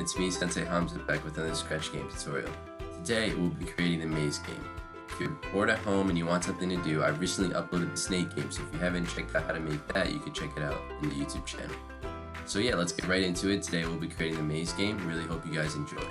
it's me, Sensei Hamza, back with another Scratch game tutorial. Today, we'll be creating the maze game. If you're bored at home and you want something to do, I've recently uploaded the snake game, so if you haven't checked out how to make that, you can check it out in the YouTube channel. So yeah, let's get right into it. Today, we'll be creating the maze game. Really hope you guys enjoy.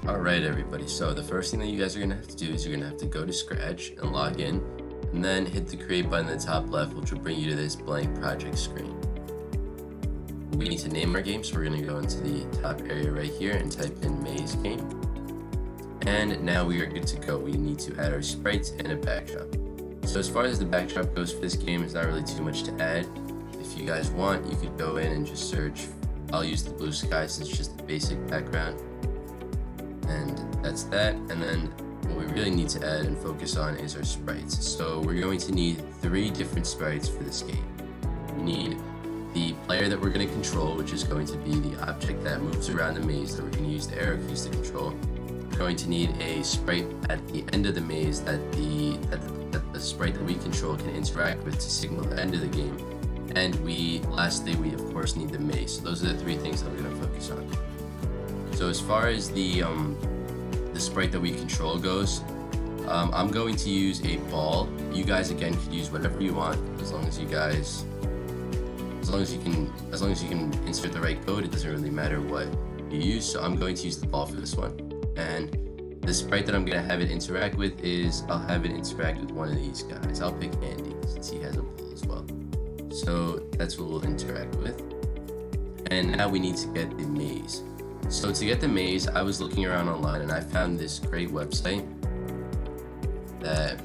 Alright everybody, so the first thing that you guys are going to have to do is you're going to have to go to Scratch and log in, and then hit the create button in the top left, which will bring you to this blank project screen. We need to name our game, so we're going to go into the top area right here and type in maze game. And now we are good to go. We need to add our sprites and a backdrop. So as far as the backdrop goes for this game, it's not really too much to add. If you guys want, you could go in and just search. I'll use the blue sky since it's just the basic background. And that's that. And then what we really need to add and focus on is our sprites. So we're going to need 3 different sprites for this game. We need the player that we're going to control, which is going to be the object that moves around the maze that we're going to use the arrow keys to control. We're going to need a sprite at the end of the maze that the sprite that we control can interact with to signal the end of the game. And lastly, we of course need the maze. So those are the 3 things that we're going to focus on. So as far as the sprite that we control goes, I'm going to use a ball. You guys again could use whatever you want, as long as you can insert the right code. It doesn't really matter what you use. So I'm going to use the ball for this one. And the sprite that I'm going to have it interact with is, I'll have it interact with one of these guys. I'll pick Andy since he has a ball as well. So that's what we'll interact with. And now we need to get the maze. So to get the maze, I was looking around online and I found this great website that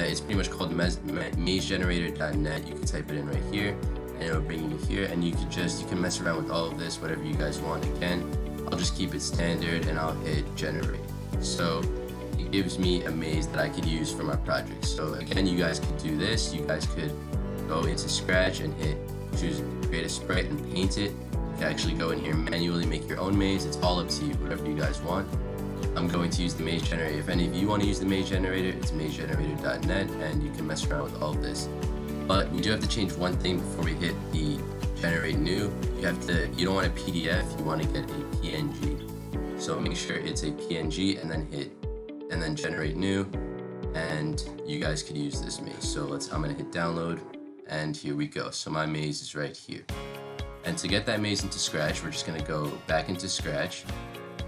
is pretty much called mazegenerator.net. You can type it in right here and it'll bring you here, and you can mess around with all of this, whatever you guys want. Again, I'll just keep it standard and I'll hit generate. So it gives me a maze that I could use for my project. So again, you guys could do this. You guys could go into Scratch and choose create a sprite and paint it. You can actually go in here and manually make your own maze. It's all up to you, whatever you guys want. I'm going to use the maze generator. If any of you want to use the maze generator, it's mazegenerator.net, and you can mess around with all of this. But we do have to change one thing before we hit the generate new. You don't want a PDF, you want to get a PNG. So make sure it's a PNG and then generate new, and you guys could use this maze. So I'm gonna hit download, and here we go. So my maze is right here. And to get that maze into Scratch, we're just gonna go back into Scratch,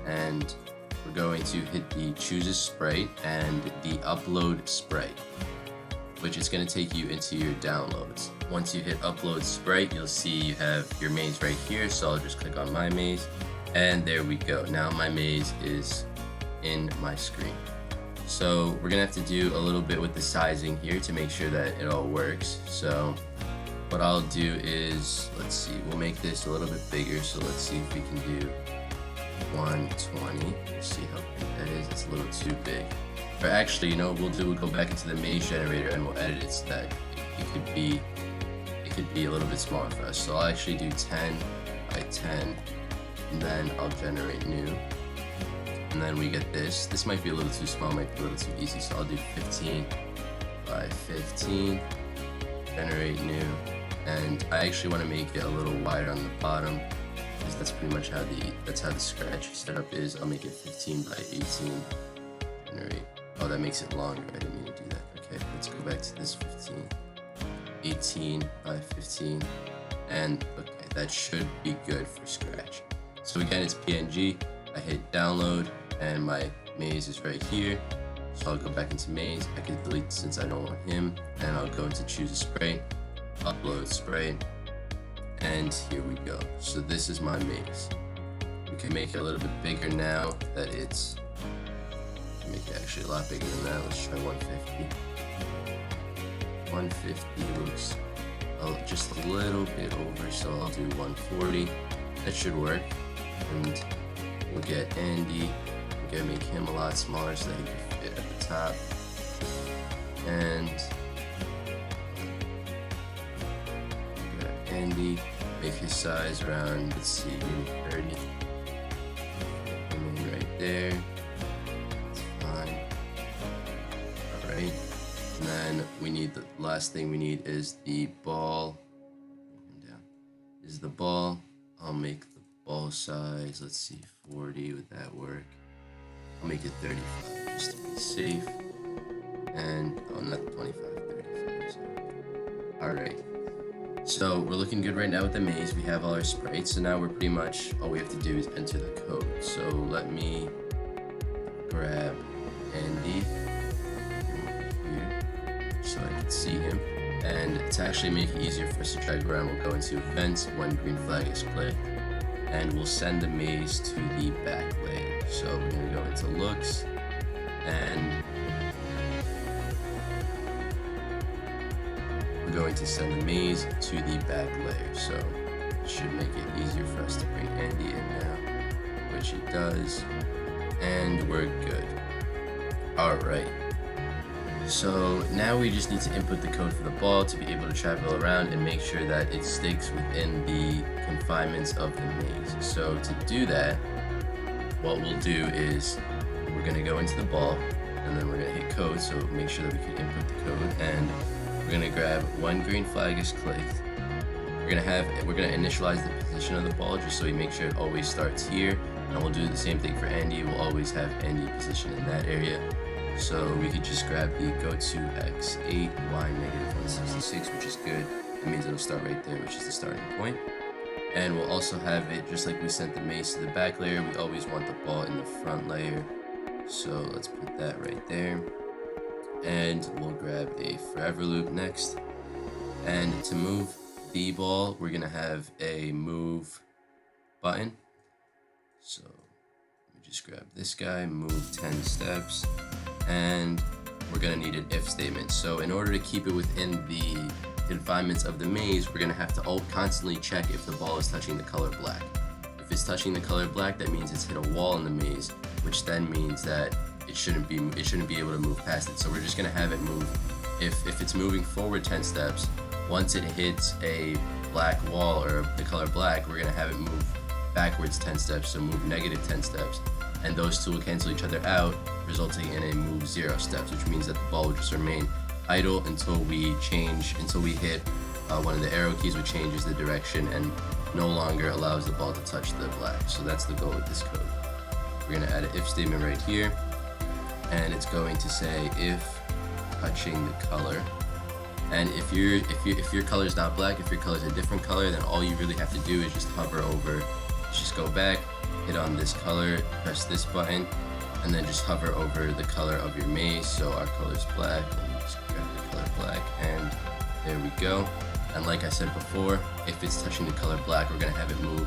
and we're going to hit the choose a sprite and the upload sprite, which is going to take you into your downloads. Once you hit upload sprite, you'll see you have your maze right here. So I'll just click on my maze, and there we go. Now my maze is in my screen. So we're gonna have to do a little bit with the sizing here to make sure that it all works. So what I'll do is, let's see, we'll make this a little bit bigger. So let's see if we can do 120. We'll see how big that is. It's a little too big. Or actually, you know what we'll go back into the maze generator and we'll edit it so that it could be a little bit smaller for us. So I'll actually do 10 by 10, and then I'll generate new. And then we get this. This might be a little too small, might be a little too easy. So I'll do 15 by 15, generate new. And I actually want to make it a little wider on the bottom, because that's pretty much how the Scratch setup is. I'll make it 15 by 18, generate. Oh, that makes it longer. I didn't mean to do that. Okay, let's go back to this 15. 18 by 15. And okay, that should be good for Scratch. So again, it's PNG. I hit download and my maze is right here. So I'll go back into maze. I can delete since I don't want him. And I'll go into choose a sprite, upload sprite, and here we go. So this is my maze. We can make it a little bit bigger now that it's make it actually a lot bigger than that. Let's try 150. 150 looks just a little bit over, so I'll do 140. That should work. And we'll get Andy. We're gonna make him a lot smaller so that he can fit at the top. And Andy, make his size around, let's see, maybe 30. And then right there. And then we need the last thing we need is the ball. I'll make the ball size, let's see, 40, would that work? I'll make it 35 just to be safe. And, oh, not 25, 35, so. Alright, so we're looking good right now with the maze. We have all our sprites, so now we're pretty much, all we have to do is enter the code. So let me grab Andy here so I can see him. And to actually make it easier for us to drag around, we'll go into events when green flag is clicked, and we'll send the maze to the back layer. So we're going to go into looks, and we're going to send the maze to the back layer. So it should make it easier for us to bring Andy in now, which it does, and we're good. Alright. So now we just need to input the code for the ball to be able to travel around and make sure that it sticks within the confinements of the maze. So to do that, what we'll do is we're going to go into the ball, and then we're going to hit code, so make sure that we can input the code, and we're going to grab when green flag is clicked. We're going to initialize the position of the ball just so we make sure it always starts here, and we'll do the same thing for Andy. We'll always have Andy positioned in that area. So we could just grab the go to x8, y negative 166, which is good. That means it'll start right there, which is the starting point. And we'll also have it, just like we sent the maze to the back layer, we always want the ball in the front layer. So let's put that right there. And we'll grab a forever loop next. And to move the ball, we're gonna have a move button. So let me just grab this guy, move 10 steps. And we're going to need an if statement. So in order to keep it within the confinements of the maze, we're going to have to constantly check if the ball is touching the color black. If it's touching the color black, that means it's hit a wall in the maze, which then means that it shouldn't be able to move past it. So we're just going to have it move. If it's moving forward 10 steps, once it hits a black wall or the color black, we're going to have it move backwards 10 steps, so move negative 10 steps. And those two will cancel each other out, resulting in a move 0 steps, which means that the ball will just remain idle until we hit one of the arrow keys, which changes the direction and no longer allows the ball to touch the black. So that's the goal of this code. We're going to add an if statement right here, and it's going to say if touching the color. And if your color is not black, if your color is a different color, then all you really have to do is just hover over, just go back, hit on this color, press this button, and then just hover over the color of your maze. So our color is black, and just grab the color black, and there we go. And like I said before, if it's touching the color black, we're gonna have it move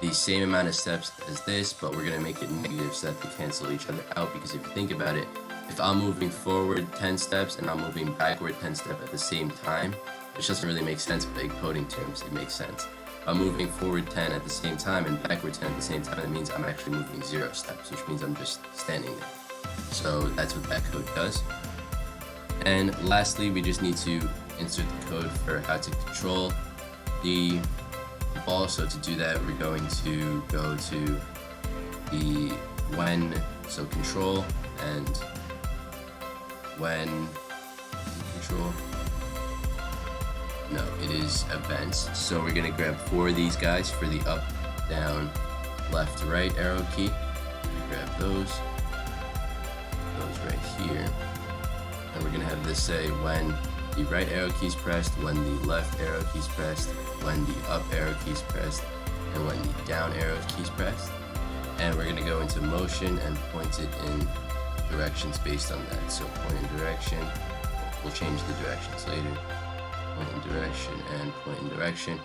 the same amount of steps as this, but we're gonna make it negative so that they cancel each other out. Because if you think about it, if I'm moving forward 10 steps and I'm moving backward 10 steps at the same time, which doesn't really make sense, but in coding terms, it makes sense. I'm moving forward 10 at the same time and backward 10 at the same time, that means I'm actually moving 0 steps, which means I'm just standing there. So that's what that code does. And lastly, we just need to insert the code for how to control the ball. So to do that, we're going to go to the when, so control, and when control. No, it is events. So we're gonna grab 4 of these guys for the up, down, left, right arrow key. Grab those right here. And we're gonna have this say when the right arrow key is pressed, when the left arrow key is pressed, when the up arrow key is pressed, and when the down arrow key is pressed. And we're gonna go into motion and point it in directions based on that. So point in direction, we'll change the directions later. Point in direction and point in direction.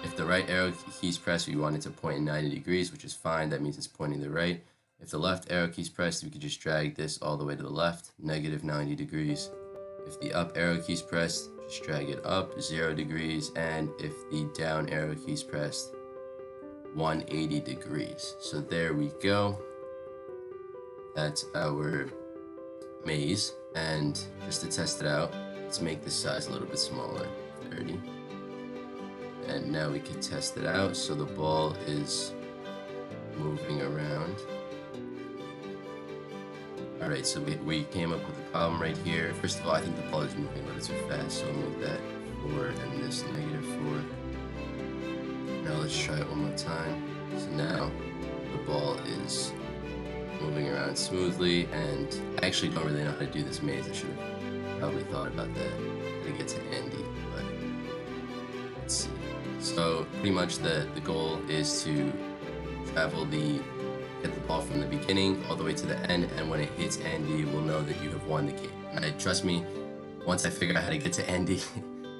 If the right arrow key is pressed, we want it to point in 90 degrees, which is fine. That means it's pointing to the right. If the left arrow key is pressed, we could just drag this all the way to the left, negative 90 degrees. If the up arrow key is pressed, just drag it up 0 degrees. And if the down arrow key is pressed, 180 degrees. So there we go. That's our maze. And just to test it out, let's make the size a little bit smaller, 30. And now we can test it out. So the ball is moving around. Alright, so we came up with a problem right here. First of all, I think the ball is moving a little too fast, so I'll move that forward and this -4. Now let's try it one more time. So now the ball is moving around smoothly, and I actually don't really know how to do this maze. I should have probably thought about that to get to Andy, but let's see. So pretty much the goal is to get the ball from the beginning all the way to the end, and when it hits Andy, we'll know that you have won the game. And trust me, once I figure out how to get to Andy,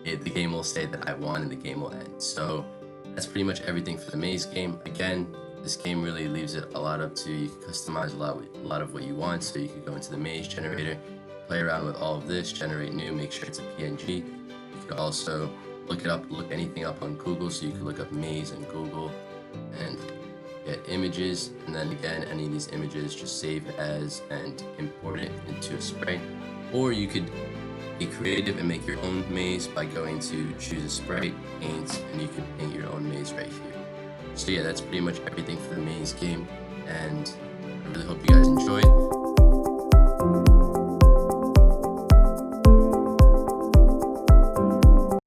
the game will say that I won and the game will end. So that's pretty much everything for the maze game. Again, this game really leaves it a lot up to you. Can customize a lot of what you want. So you can go into the maze generator, play around with all of this, generate new, make sure it's a PNG. You could also look anything up on Google. So you can look up maze in Google and get images, and then again, any of these images just save as and import it into a sprite. Or you could be creative and make your own maze by going to choose a sprite, paint, and you can paint your own maze right here. So yeah, that's pretty much everything for the maze game, and I really hope you guys enjoyed.